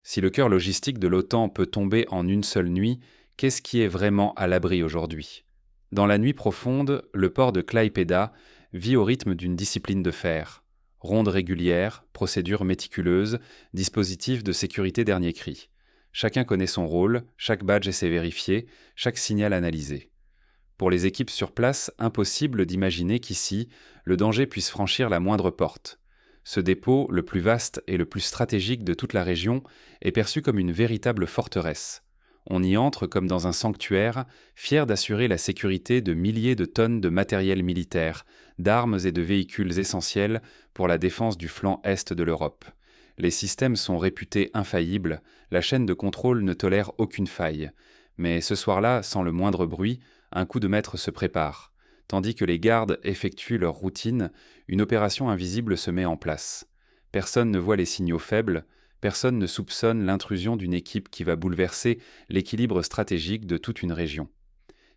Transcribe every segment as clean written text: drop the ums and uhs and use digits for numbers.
Si le cœur logistique de l'OTAN peut tomber en une seule nuit, qu'est-ce qui est vraiment à l'abri aujourd'hui? Dans la nuit profonde, le port de Klaipėda vit au rythme d'une discipline de fer. Rondes régulières, procédures méticuleuses, dispositifs de sécurité dernier cri. Chacun connaît son rôle, chaque badge essaie vérifié, chaque signal analysé. Pour les équipes sur place, impossible d'imaginer qu'ici, le danger puisse franchir la moindre porte. Ce dépôt, le plus vaste et le plus stratégique de toute la région, est perçu comme une véritable forteresse. On y entre comme dans un sanctuaire, fier d'assurer la sécurité de milliers de tonnes de matériel militaire, d'armes et de véhicules essentiels pour la défense du flanc est de l'Europe. Les systèmes sont réputés infaillibles, la chaîne de contrôle ne tolère aucune faille. Mais ce soir-là, sans le moindre bruit, un coup de maître se prépare. Tandis que les gardes effectuent leur routine, une opération invisible se met en place. Personne ne voit les signaux faibles, personne ne soupçonne l'intrusion d'une équipe qui va bouleverser l'équilibre stratégique de toute une région.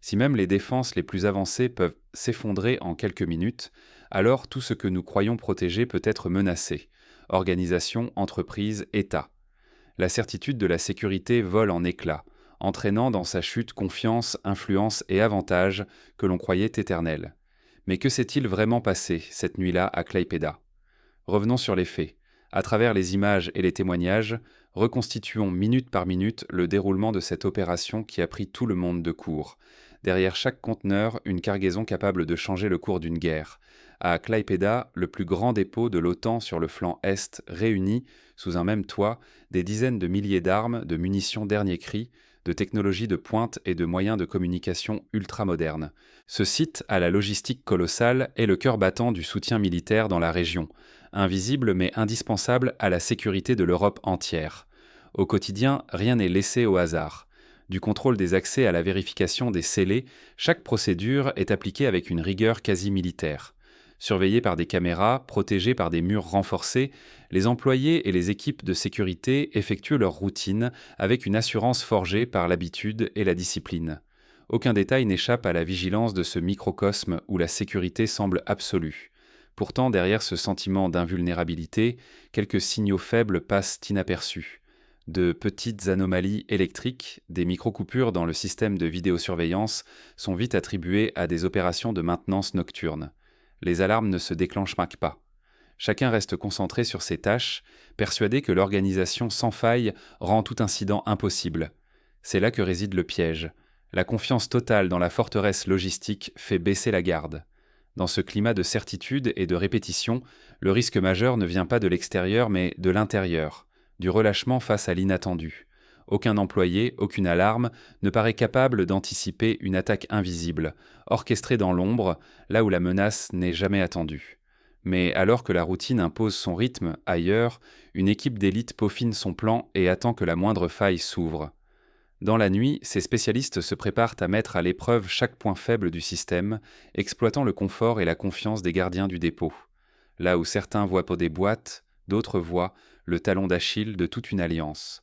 Si même les défenses les plus avancées peuvent s'effondrer en quelques minutes, alors tout ce que nous croyons protéger peut être menacé. Organisation, entreprise, État. La certitude de la sécurité vole en éclats, entraînant dans sa chute confiance, influence et avantages que l'on croyait éternels. Mais que s'est-il vraiment passé cette nuit-là à Klaipėda? Revenons sur les faits. À travers les images et les témoignages, reconstituons minute par minute le déroulement de cette opération qui a pris tout le monde de court. Derrière chaque conteneur, une cargaison capable de changer le cours d'une guerre. À Klaipėda, le plus grand dépôt de l'OTAN sur le flanc est réunit, sous un même toit, des dizaines de milliers d'armes, de munitions dernier cri, de technologies de pointe et de moyens de communication ultramodernes. Ce site, à la logistique colossale, est le cœur battant du soutien militaire dans la région, invisible mais indispensable à la sécurité de l'Europe entière. Au quotidien, rien n'est laissé au hasard. Du contrôle des accès à la vérification des scellés, chaque procédure est appliquée avec une rigueur quasi militaire. Surveillés par des caméras, protégés par des murs renforcés, les employés et les équipes de sécurité effectuent leur routine avec une assurance forgée par l'habitude et la discipline. Aucun détail n'échappe à la vigilance de ce microcosme où la sécurité semble absolue. Pourtant, derrière ce sentiment d'invulnérabilité, quelques signaux faibles passent inaperçus. De petites anomalies électriques, des micro-coupures dans le système de vidéosurveillance sont vite attribuées à des opérations de maintenance nocturne. Les alarmes ne se déclenchent pas. Chacun reste concentré sur ses tâches, persuadé que l'organisation sans faille rend tout incident impossible. C'est là que réside le piège. La confiance totale dans la forteresse logistique fait baisser la garde. Dans ce climat de certitude et de répétition, le risque majeur ne vient pas de l'extérieur mais de l'intérieur, du relâchement face à l'inattendu. Aucun employé, aucune alarme ne paraît capable d'anticiper une attaque invisible, orchestrée dans l'ombre, là où la menace n'est jamais attendue. Mais alors que la routine impose son rythme ailleurs, une équipe d'élite peaufine son plan et attend que la moindre faille s'ouvre. Dans la nuit, ces spécialistes se préparent à mettre à l'épreuve chaque point faible du système, exploitant le confort et la confiance des gardiens du dépôt. Là où certains voient pour des boîtes, d'autres voient le talon d'Achille de toute une alliance.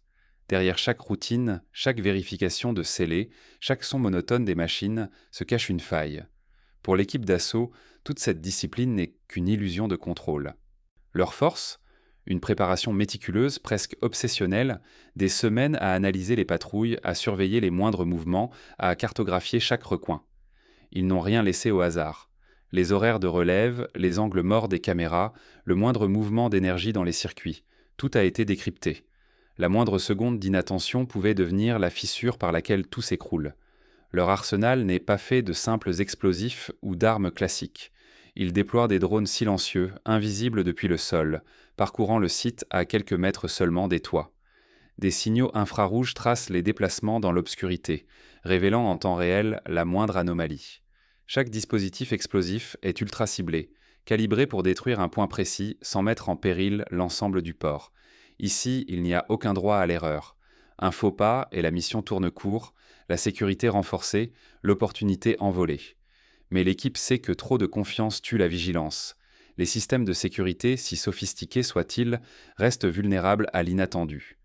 Derrière chaque routine, chaque vérification de scellés, chaque son monotone des machines, se cache une faille. Pour l'équipe d'assaut, toute cette discipline n'est qu'une illusion de contrôle. Leur force? Une préparation méticuleuse, presque obsessionnelle, des semaines à analyser les patrouilles, à surveiller les moindres mouvements, à cartographier chaque recoin. Ils n'ont rien laissé au hasard. Les horaires de relève, les angles morts des caméras, le moindre mouvement d'énergie dans les circuits, tout a été décrypté. La moindre seconde d'inattention pouvait devenir la fissure par laquelle tout s'écroule. Leur arsenal n'est pas fait de simples explosifs ou d'armes classiques. Ils déploient des drones silencieux, invisibles depuis le sol, parcourant le site à quelques mètres seulement des toits. Des signaux infrarouges tracent les déplacements dans l'obscurité, révélant en temps réel la moindre anomalie. Chaque dispositif explosif est ultra ciblé, calibré pour détruire un point précis sans mettre en péril l'ensemble du port. Ici, il n'y a aucun droit à l'erreur. Un faux pas et la mission tourne court, la sécurité renforcée, l'opportunité envolée. Mais l'équipe sait que trop de confiance tue la vigilance. Les systèmes de sécurité, si sophistiqués soient-ils, restent vulnérables à l'inattendu.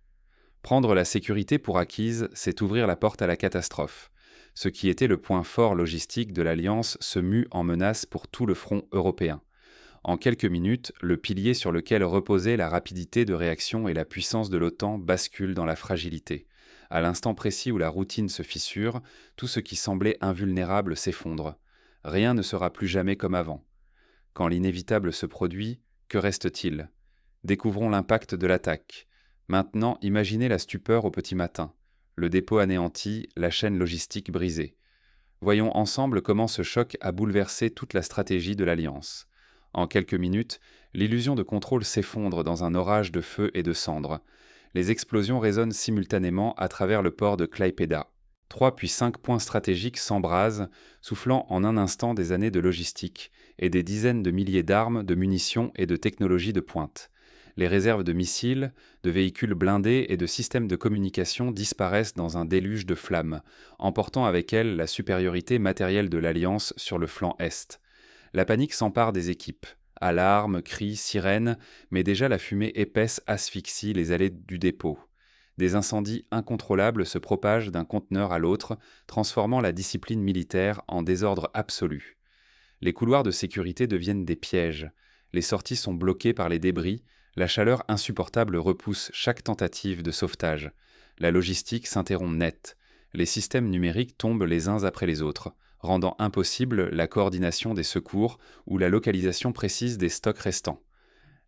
Prendre la sécurité pour acquise, c'est ouvrir la porte à la catastrophe. Ce qui était le point fort logistique de l'Alliance se mue en menace pour tout le front européen. En quelques minutes, le pilier sur lequel reposait la rapidité de réaction et la puissance de l'OTAN bascule dans la fragilité. À l'instant précis où la routine se fissure, tout ce qui semblait invulnérable s'effondre. Rien ne sera plus jamais comme avant. Quand l'inévitable se produit, que reste-t-il? Découvrons l'impact de l'attaque. Maintenant, imaginez la stupeur au petit matin. Le dépôt anéanti, la chaîne logistique brisée. Voyons ensemble comment ce choc a bouleversé toute la stratégie de l'Alliance. En quelques minutes, l'illusion de contrôle s'effondre dans un orage de feu et de cendres. Les explosions résonnent simultanément à travers le port de Klaipėda. 3 puis 5 points stratégiques s'embrasent, soufflant en un instant des années de logistique et des dizaines de milliers d'armes, de munitions et de technologies de pointe. Les réserves de missiles, de véhicules blindés et de systèmes de communication disparaissent dans un déluge de flammes, emportant avec elles la supériorité matérielle de l'Alliance sur le flanc Est. La panique s'empare des équipes. Alarmes, cris, sirènes, mais déjà la fumée épaisse asphyxie les allées du dépôt. Des incendies incontrôlables se propagent d'un conteneur à l'autre, transformant la discipline militaire en désordre absolu. Les couloirs de sécurité deviennent des pièges. Les sorties sont bloquées par les débris. La chaleur insupportable repousse chaque tentative de sauvetage. La logistique s'interrompt net. Les systèmes numériques tombent les uns après les autres, rendant impossible la coordination des secours ou la localisation précise des stocks restants.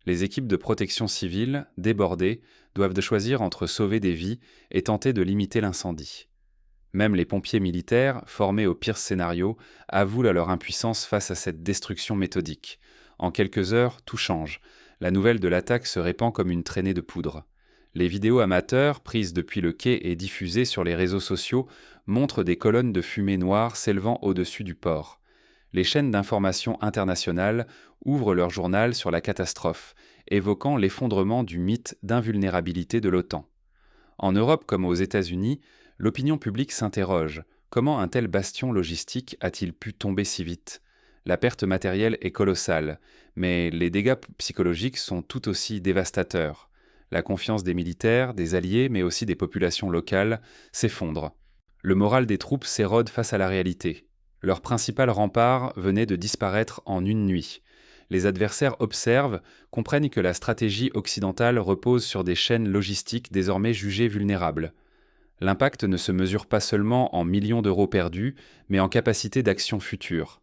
Les équipes de protection civile, débordées, doivent choisir entre sauver des vies et tenter de limiter l'incendie. Même les pompiers militaires, formés au pire scénario, avouent leur impuissance face à cette destruction méthodique. En quelques heures, tout change. La nouvelle de l'attaque se répand comme une traînée de poudre. Les vidéos amateurs, prises depuis le quai et diffusées sur les réseaux sociaux, montrent des colonnes de fumée noire s'élevant au-dessus du port. Les chaînes d'information internationales ouvrent leur journal sur la catastrophe, évoquant l'effondrement du mythe d'invulnérabilité de l'OTAN. En Europe comme aux États-Unis, l'opinion publique s'interroge. Comment un tel bastion logistique a-t-il pu tomber si vite? La perte matérielle est colossale, mais les dégâts psychologiques sont tout aussi dévastateurs. La confiance des militaires, des alliés, mais aussi des populations locales, s'effondre. Le moral des troupes s'érode face à la réalité. Leur principal rempart venait de disparaître en une nuit. Les adversaires observent, comprennent que la stratégie occidentale repose sur des chaînes logistiques désormais jugées vulnérables. L'impact ne se mesure pas seulement en millions d'euros perdus, mais en capacité d'action future.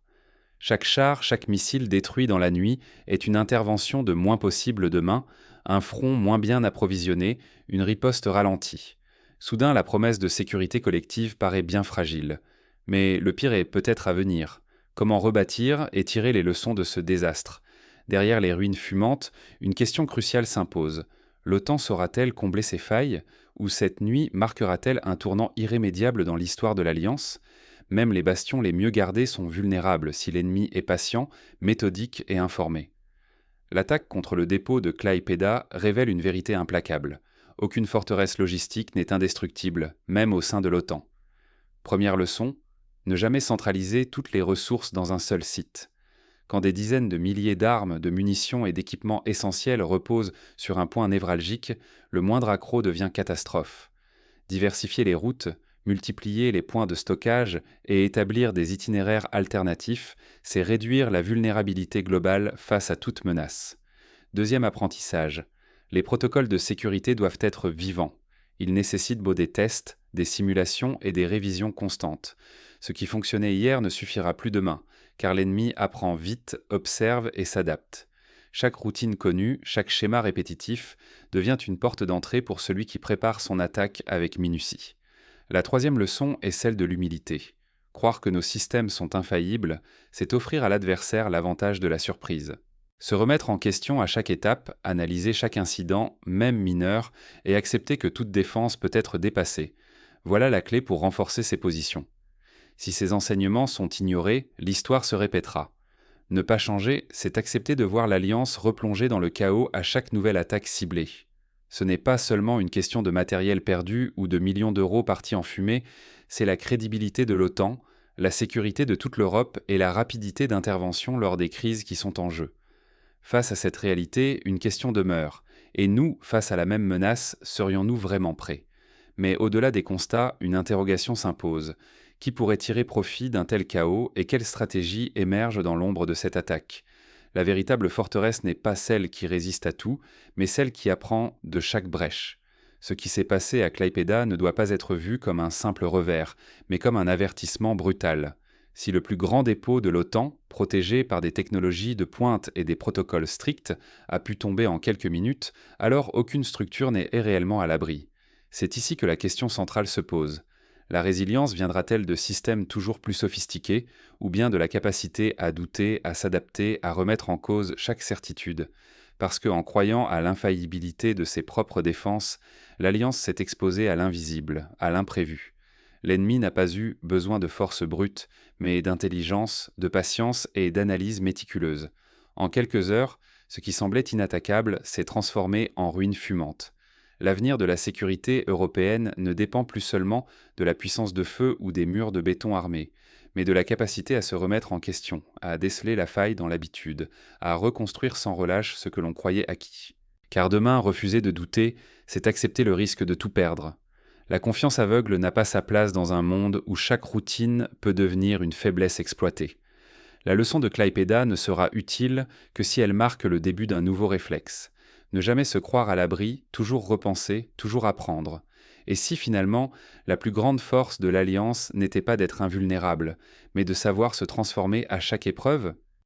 Chaque char, chaque missile détruit dans la nuit est une intervention de moins possible demain, un front moins bien approvisionné, une riposte ralentie. Soudain, la promesse de sécurité collective paraît bien fragile. Mais le pire est peut-être à venir. Comment rebâtir et tirer les leçons de ce désastre? Derrière les ruines fumantes, une question cruciale s'impose. L'OTAN saura-t-elle combler ses failles? Ou cette nuit marquera-t-elle un tournant irrémédiable dans l'histoire de l'Alliance? Même les bastions les mieux gardés sont vulnérables si l'ennemi est patient, méthodique et informé. L'attaque contre le dépôt de Klaipėda révèle une vérité implacable. Aucune forteresse logistique n'est indestructible, même au sein de l'OTAN. Première leçon, ne jamais centraliser toutes les ressources dans un seul site. Quand des dizaines de milliers d'armes, de munitions et d'équipements essentiels reposent sur un point névralgique, le moindre accroc devient catastrophe. Diversifier les routes, multiplier les points de stockage et établir des itinéraires alternatifs, c'est réduire la vulnérabilité globale face à toute menace. Deuxième apprentissage, les protocoles de sécurité doivent être vivants. Ils nécessitent des tests, des simulations et des révisions constantes. Ce qui fonctionnait hier ne suffira plus demain, car l'ennemi apprend vite, observe et s'adapte. Chaque routine connue, chaque schéma répétitif devient une porte d'entrée pour celui qui prépare son attaque avec minutie. La troisième leçon est celle de l'humilité. Croire que nos systèmes sont infaillibles, c'est offrir à l'adversaire l'avantage de la surprise. Se remettre en question à chaque étape, analyser chaque incident, même mineur, et accepter que toute défense peut être dépassée. Voilà la clé pour renforcer ses positions. Si ces enseignements sont ignorés, l'histoire se répétera. Ne pas changer, c'est accepter de voir l'Alliance replonger dans le chaos à chaque nouvelle attaque ciblée. Ce n'est pas seulement une question de matériel perdu ou de millions d'euros partis en fumée, c'est la crédibilité de l'OTAN, la sécurité de toute l'Europe et la rapidité d'intervention lors des crises qui sont en jeu. Face à cette réalité, une question demeure. Et nous, face à la même menace, serions-nous vraiment prêts? Mais au-delà des constats, une interrogation s'impose. Qui pourrait tirer profit d'un tel chaos et quelle stratégie émerge dans l'ombre de cette attaque? La véritable forteresse n'est pas celle qui résiste à tout, mais celle qui apprend de chaque brèche. Ce qui s'est passé à Klaipėda ne doit pas être vu comme un simple revers, mais comme un avertissement brutal. Si le plus grand dépôt de l'OTAN, protégé par des technologies de pointe et des protocoles stricts, a pu tomber en quelques minutes, alors aucune structure n'est réellement à l'abri. C'est ici que la question centrale se pose. La résilience viendra-t-elle de systèmes toujours plus sophistiqués, ou bien de la capacité à douter, à s'adapter, à remettre en cause chaque certitude? Parce qu'en croyant à l'infaillibilité de ses propres défenses, l'Alliance s'est exposée à l'invisible, à l'imprévu. L'ennemi n'a pas eu besoin de force brute, mais d'intelligence, de patience et d'analyse méticuleuse. En quelques heures, ce qui semblait inattaquable s'est transformé en ruine fumante. L'avenir de la sécurité européenne ne dépend plus seulement de la puissance de feu ou des murs de béton armés, mais de la capacité à se remettre en question, à déceler la faille dans l'habitude, à reconstruire sans relâche ce que l'on croyait acquis. Car demain, refuser de douter, c'est accepter le risque de tout perdre. La confiance aveugle n'a pas sa place dans un monde où chaque routine peut devenir une faiblesse exploitée. La leçon de Klaipėda ne sera utile que si elle marque le début d'un nouveau réflexe. Ne jamais se croire à l'abri, toujours repenser, toujours apprendre. Et si finalement, la plus grande force de l'Alliance n'était pas d'être invulnérable, mais de savoir se transformer à chaque épreuve,